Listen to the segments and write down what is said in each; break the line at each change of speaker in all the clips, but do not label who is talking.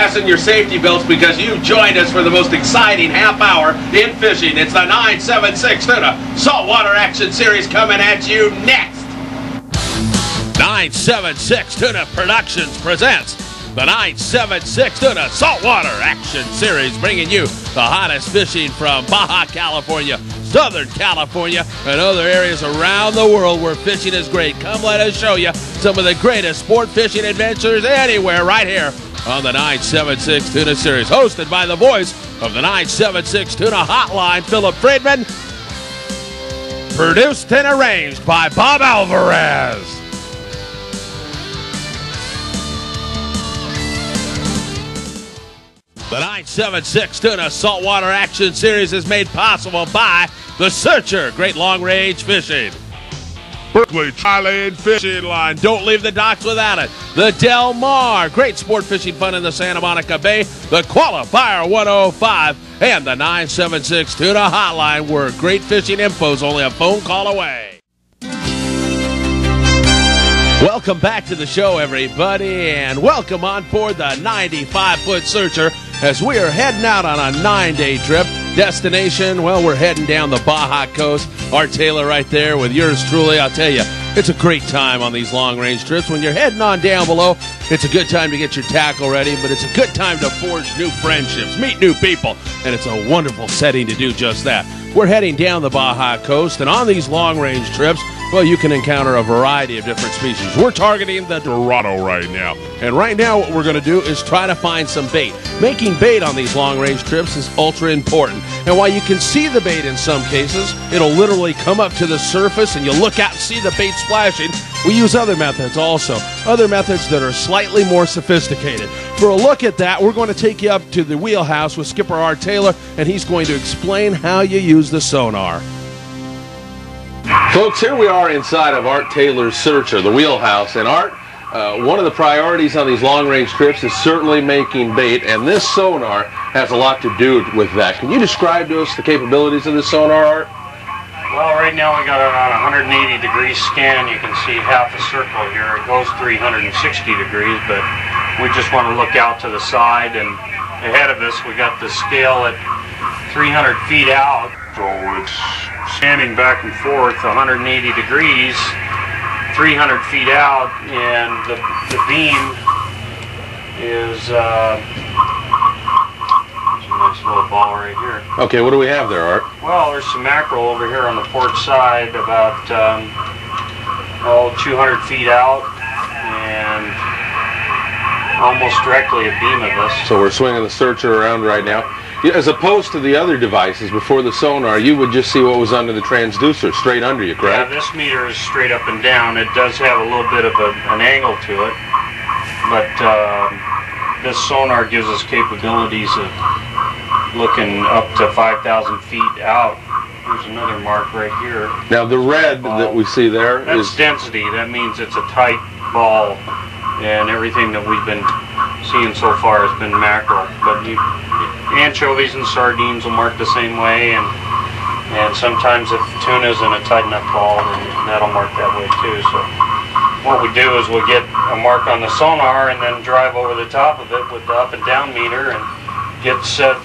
Fasten your safety belts because you joined us for the most exciting half hour in fishing. It's the 976 Tuna Saltwater Action Series coming at you next.
976 Tuna Productions presents the 976 Tuna Saltwater Action Series, bringing you the hottest fishing from Baja, California, Southern California, and other areas around the world where fishing is great. Come let us show you some of the greatest sport fishing adventures anywhere right here on the 976 Tuna Series, hosted by the voice of the 976 Tuna Hotline, Philip Friedman, produced and arranged by Bob Alvarez. The 976 Tuna Saltwater Action Series is made possible by The Searcher, great long-range fishing. Berkeley Tri-Lane Fishing Line, don't leave the docks without it. The Del Mar, great sport fishing fun in the Santa Monica Bay. The Qualifier 105 and the 976 Tuna Hotline, where great fishing info is only a phone call away. Welcome back to the show, everybody, and welcome on board the 95-foot Searcher as we are heading out on a 9-day trip. Destination, well, we're heading down the Baja coast. Art Taylor right there with yours truly. I'll tell you, it's a great time on these long-range trips. When you're heading on down below, it's a good time to get your tackle ready, but it's a good time to forge new friendships, meet new people, and it's a wonderful setting to do just that. We're heading down the Baja coast, and on these long-range trips, well, you can encounter a variety of different species. We're targeting the Dorado right now. And right now what we're going to do is try to find some bait. Making bait on these long-range trips is ultra important. And while you can see the bait in some cases, it'll literally come up to the surface and you look out and see the bait splashing. We use other methods also. Other methods that are slightly more sophisticated. For a look at that, we're going to take you up to the wheelhouse with Skipper Art Taylor, and he's going to explain how you use the sonar.
Folks, here we are inside of Art Taylor's Searcher, the wheelhouse. And Art, one of the priorities on these long-range trips is certainly making bait, and this sonar has a lot to do with that. Can you describe to us the capabilities of this sonar, Art?
Well, right now we got it on a 180-degree scan. You can see half a circle here. It goes 360 degrees, but we just want to look out to the side, and ahead of us we got the scale at 300 feet out. So it's scanning back and forth 180 degrees, 300 feet out, and the beam is there's a nice little ball right here.
Okay, what do we have there, Art?
Well, there's some mackerel over here on the port side, about 200 feet out, and almost directly a beam of us.
So we're swinging the Searcher around right now. As opposed to the other devices before the sonar, you would just see what was under the transducer, straight under you, correct?
Yeah, this meter is straight up and down. It does have a little bit of an angle to it, but this sonar gives us capabilities of looking up to 5,000 feet out. There's another mark right here.
Now the red that we see there
is density. That means it's a tight ball, and everything that we've been seeing so far has been mackerel. But anchovies and sardines will mark the same way, and sometimes if tuna's in a tight enough ball, then that'll mark that way too. So what we do is we'll get a mark on the sonar and then drive over the top of it with the up and down meter and get set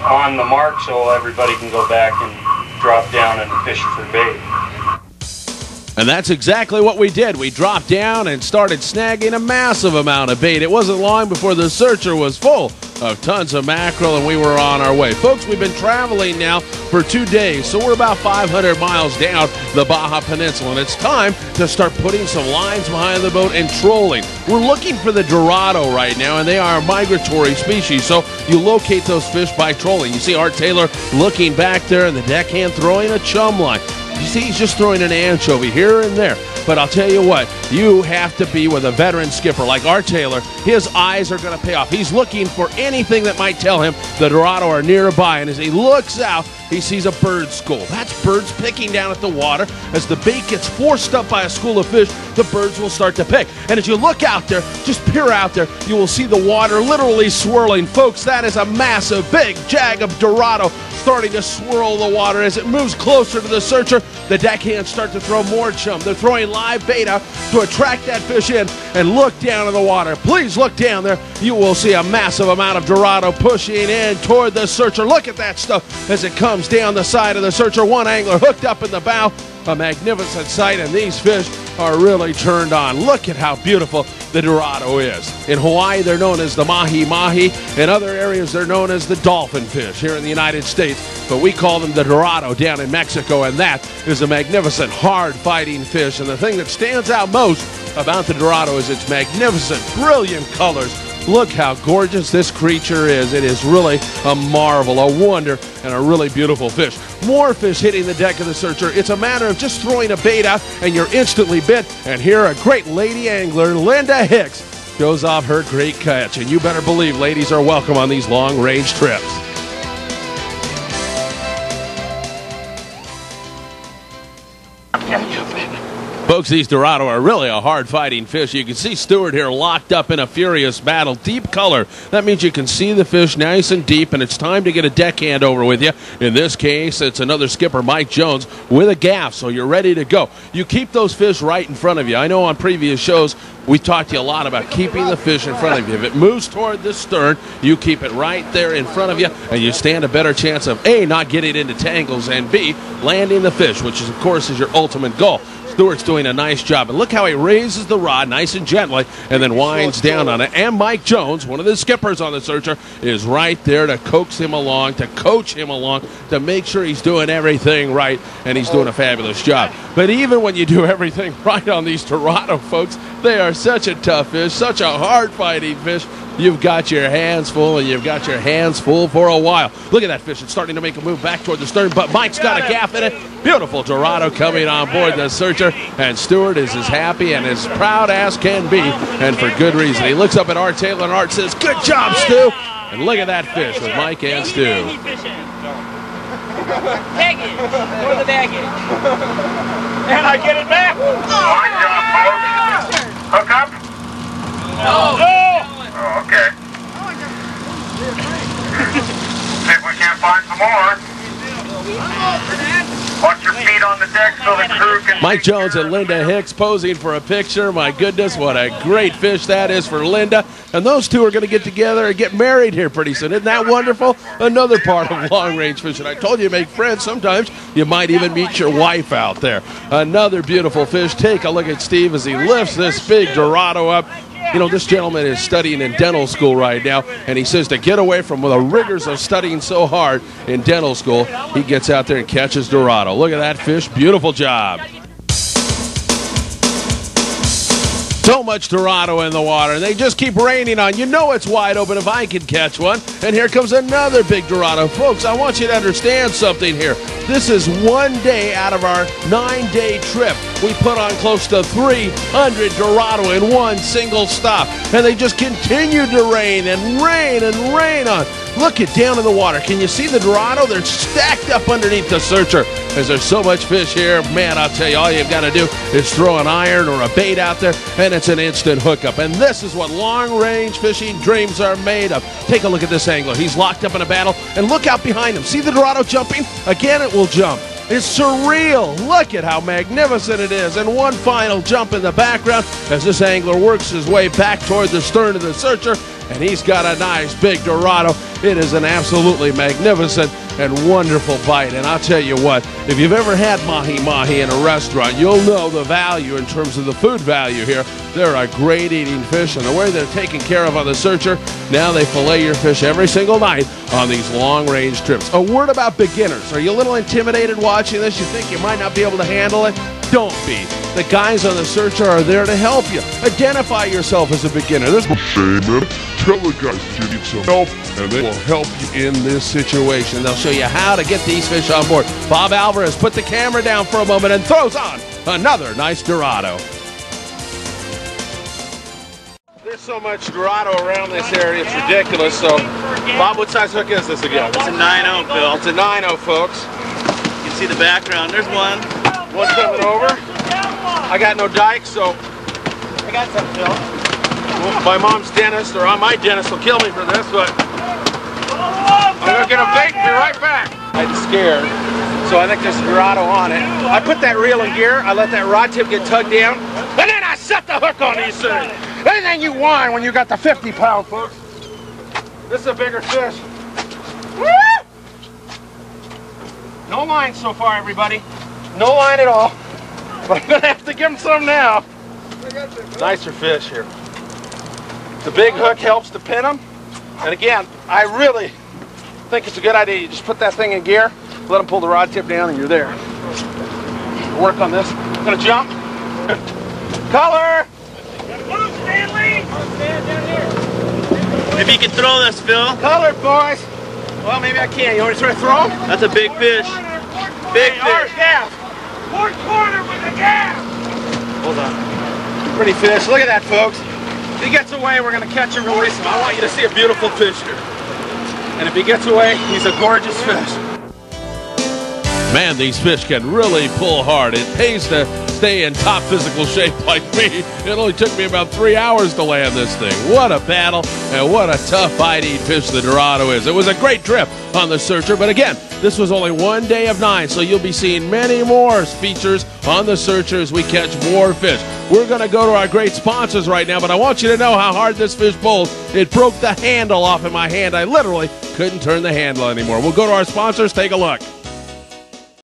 on the mark so everybody can go back and drop down and fish for bait.
And that's exactly what we did. We dropped down and started snagging a massive amount of bait. It wasn't long before the Searcher was full of tons of mackerel, and we were on our way. Folks, we've been traveling now for 2 days, so we're about 500 miles down the Baja Peninsula, and it's time to start putting some lines behind the boat and trolling. We're looking for the Dorado right now, and they are a migratory species, so you locate those fish by trolling. You see Art Taylor looking back there, and the deckhand throwing a chum line. You see, he's just throwing an anchovy here and there. But I'll tell you what, you have to be with a veteran skipper like Art Taylor. His eyes are going to pay off. He's looking for anything that might tell him the Dorado are nearby. And as he looks out, he sees a bird school. That's birds picking down at the water. As the bait gets forced up by a school of fish, the birds will start to pick. And as you look out there, just peer out there, you will see the water literally swirling. Folks, that is a massive, big jag of Dorado starting to swirl the water. As it moves closer to the Searcher, the deckhands start to throw more chum. They're throwing live bait out to attract that fish in. and look down in the water. Please look down there. You will see a massive amount of Dorado pushing in toward the Searcher. Look at that stuff as it comes down the side of the Searcher. One angler hooked up in the bow. A magnificent sight, and these fish are really turned on. Look at how beautiful the Dorado is. In Hawaii, they're known as the mahi-mahi. In other areas, they're known as the dolphin fish here in the United States. But we call them the Dorado down in Mexico, and that is a magnificent, hard-fighting fish. And the thing that stands out most about the Dorado is its magnificent, brilliant colors. Look how gorgeous this creature is. It is really a marvel, a wonder, and a really beautiful fish. More fish hitting the deck of the Searcher. It's a matter of just throwing a bait out and you're instantly bit. And here a great lady angler, Linda Hicks, shows off her great catch. And you better believe ladies are welcome on these long-range trips. Folks, these Dorado are really a hard-fighting fish. You can see Stewart here locked up in a furious battle. Deep color. That means you can see the fish nice and deep, and it's time to get a deckhand over with you. In this case, it's another skipper, Mike Jones, with a gaff, so you're ready to go. You keep those fish right in front of you. I know on previous shows we talked to you a lot about keeping the fish in front of you. If it moves toward the stern, you keep it right there in front of you, and you stand a better chance of A, not getting into tangles, and B, landing the fish, which is, of course, is your ultimate goal. Stewart's doing a nice job. And look how he raises the rod nice and gently and then winds down on it. And Mike Jones, one of the skippers on the Searcher, is right there to coax him along, to coach him along, to make sure he's doing everything right, and he's doing a fabulous job. But even when you do everything right on these Dorado, folks, they are such a tough fish, such a hard-fighting fish. You've got your hands full, and you've got your hands full for a while. Look at that fish. It's starting to make a move back toward the stern, but Mike's got a gaff in it. Beautiful Dorado coming on board the Searcher, and Stewart is as happy and as proud as can be, and for good reason. He looks up at Art Taylor, and Art says, "Good job, Stu." And look at that fish with Mike and Stu.
Tag it, or the bag it. And I get it back.
Good job, folks. Hook up? Oh, okay. See if we can't find some more. Watch your feet on the deck so the crew can...
Mike Jones and Linda Hicks posing for a picture. My goodness, what a great fish that is for Linda. And those two are going to get together and get married here pretty soon. Isn't that wonderful? Another part of long-range fishing. I told you, make friends. Sometimes you might even meet your wife out there. Another beautiful fish. Take a look at Steve as he lifts this big Dorado up. You know, this gentleman is studying in dental school right now, and he says to get away from the rigors of studying so hard in dental school, he gets out there and catches Dorado. Look at that fish. Beautiful job. So much Dorado in the water, and they just keep raining on. You know it's wide open if I can catch one. And here comes another big Dorado. Folks, I want you to understand something here. This is 1 day out of our 9-day trip. We put on close to 300 Dorado in one single stop. And they just continue to rain and rain and rain on. Look it down in the water. Can you see the Dorado? They're stacked up underneath the Searcher. As there's so much fish here, man, I'll tell you, all you've got to do is throw an iron or a bait out there, and it's an instant hookup. And this is what long-range fishing dreams are made of. Take a look at this angler. He's locked up in a battle, and look out behind him. See the Dorado jumping? Again, it will jump. It's surreal. Look at how magnificent it is. And one final jump in the background as this angler works his way back toward the stern of the Searcher, and he's got a nice big Dorado. It is an absolutely magnificent and wonderful bite. And I'll tell you what, if you've ever had mahi-mahi in a restaurant, you'll know the value in terms of the food value here. They're a great eating fish, and the way they're taken care of on the Searcher, now they fillet your fish every single night on these long-range trips. A word about beginners. Are you a little intimidated watching this? You think you might not be able to handle it? Don't be. The guys on the Searcher are there to help you. Identify yourself as a beginner. There's no shame in it. Tell the guys you need some help, and they will help you in this situation. They'll show you how to get these fish on board. Bob Alvarez put the camera down for a moment and throws on another nice Dorado. There's so much Dorado around this area, it's ridiculous. So, Bob, what size hook is this again?
It's a 9-0, Bill.
It's a 9-0, folks.
You can see the background. There's one.
One's coming over. I got no dike, so
I got some, Bill.
my mom's dentist, or my dentist will kill me for this, but I'm going to get a bait and be right back. I'm scared, so I think there's a Dorado on it. I put that reel in gear, I let that rod tip get tugged down, and then I set the hook on these things.
Anything you want when you got the 50-pound, folks. This is a bigger fish. Woo! No line so far, everybody. No line at all. But I'm gonna have to give him some now. Nicer fish here. The big hook helps to pin them. And again, I really think it's a good idea. You just put that thing in gear, let them pull the rod tip down, and you're there. Work on this. I'm gonna jump. Color!
Move, Stanley!
Maybe you can throw this, Phil.
Color, boys! Well, maybe I can. You want me to try to throw him?
That's a big fish. Big
Hey,
fish.
gas.
Fourth quarter with the gas!
Hold on.
Pretty fish. Look at that, folks. If he gets away, we're going to catch and release him. I want you to see a beautiful fish here. And if he gets away, he's a gorgeous fish.
Man, these fish can really pull hard. It pays to stay in top physical shape like me. It only took me about 3 hours to land this thing. What a battle, and what a tough bite-eating fish the Dorado is. It was a great trip on the Searcher, but again, this was only one day of 9, so you'll be seeing many more features on the Searcher as we catch more fish. We're going to go to our great sponsors right now, but I want you to know how hard this fish pulls. It broke the handle off in my hand. I literally couldn't turn the handle anymore. We'll go to our sponsors, take a look.